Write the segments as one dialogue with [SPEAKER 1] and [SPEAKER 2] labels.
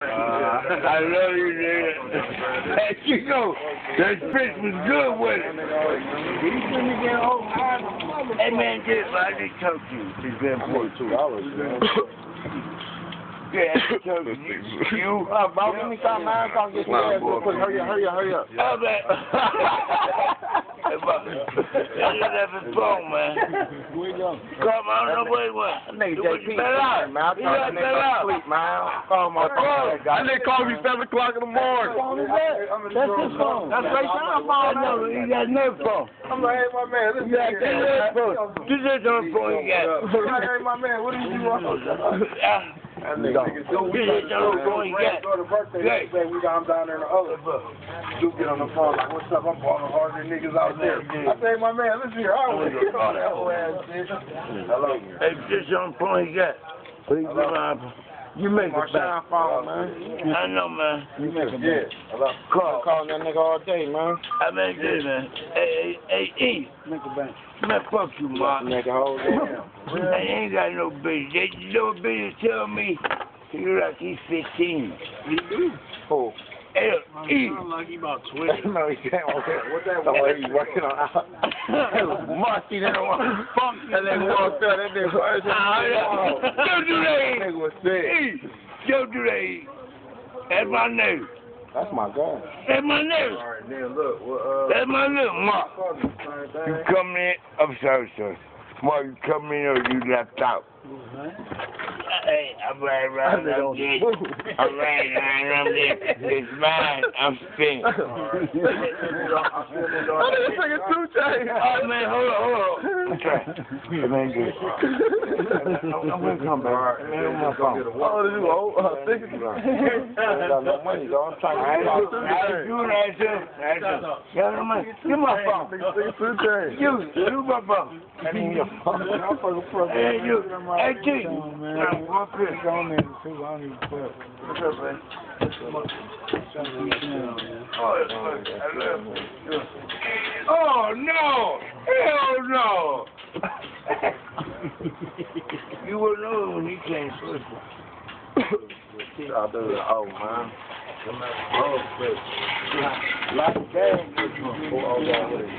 [SPEAKER 1] I love you, nigga. Hey, Chico, that fish was good with it. Hey, man, I just talk to you. It's been $42, man. Yeah, I just talk to you.
[SPEAKER 2] Bro, give me some, man. I'm trying to get your ass real quick. Hurry up.
[SPEAKER 1] Oh, man. That's his phone, man.
[SPEAKER 2] Where you going?
[SPEAKER 1] Come on, I don't know where he went.
[SPEAKER 2] Nigga, JP, man. I thought that nigga was asleep, man. Call my phone.
[SPEAKER 3] That nigga called me 7 o'clock in the morning.
[SPEAKER 2] What phone is that? That's his phone. That's Ray Sean's phone.
[SPEAKER 1] No, he got another phone.
[SPEAKER 2] I'm like, hey, my man, listen.
[SPEAKER 1] You got another phone. This is the only phone you got.
[SPEAKER 2] Hey, my man, what did you want?
[SPEAKER 1] This is the only phone you got.
[SPEAKER 2] I'm down there in the other book. You get on the phone like, what's up? I'm balling harder than niggas out there. I say, my man, listen here. I don't want to get all that whole ass bitch. Hello.
[SPEAKER 1] Hey, this is the only phone you got. You make it back.
[SPEAKER 2] Phone, man.
[SPEAKER 1] I know, man.
[SPEAKER 2] You make it back. Hello. Calling that nigga all day, man.
[SPEAKER 1] I make this, man. Hey, E.
[SPEAKER 2] Make it back.
[SPEAKER 1] Man, fuck you, man.
[SPEAKER 2] Make a whole day.
[SPEAKER 1] I ain't got no bitch. That little bitch tell me he look like he's 15.
[SPEAKER 2] Who?
[SPEAKER 1] Hey, E.
[SPEAKER 2] Like he about 20. No, he can't. What's that? He's working on out. Musty, that one. Funky. That nigga walked up. That nigga first.
[SPEAKER 1] Don't do that, E.
[SPEAKER 2] That nigga was sick.
[SPEAKER 1] E. Don't do that, E. That's my name.
[SPEAKER 2] That's my guy.
[SPEAKER 1] That's my name.
[SPEAKER 2] All right, then look.
[SPEAKER 1] That's my name, Mark. You come in. I'm sorry, sir. Mark, you come in or you left out. Hey, I'm right around up there. I'm right around up there. It's mine. I'm spinning.
[SPEAKER 3] I didn't take a 2 chain.
[SPEAKER 1] Oh, man, hold on. Okay. Man, good. I'm going to come back. All right, man, my phone.
[SPEAKER 3] Oh, did you owe?
[SPEAKER 2] I got no money, though. I'm trying to
[SPEAKER 1] Give my phone.
[SPEAKER 3] Take a 2 chain.
[SPEAKER 1] You my phone.
[SPEAKER 2] That ain't your phone.
[SPEAKER 1] Hey, you. Hey, T. I'm up here.
[SPEAKER 2] What's up, man?
[SPEAKER 1] Oh, no. Hell no. You will know when he came first.
[SPEAKER 2] I'll do it. Oh, man.
[SPEAKER 1] Like that.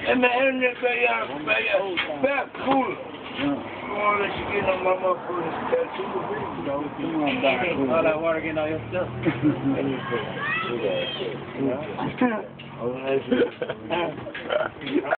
[SPEAKER 1] And man, back cooler. I want to let you get on my motherfucking tattoo.
[SPEAKER 2] All that water getting on your stuff.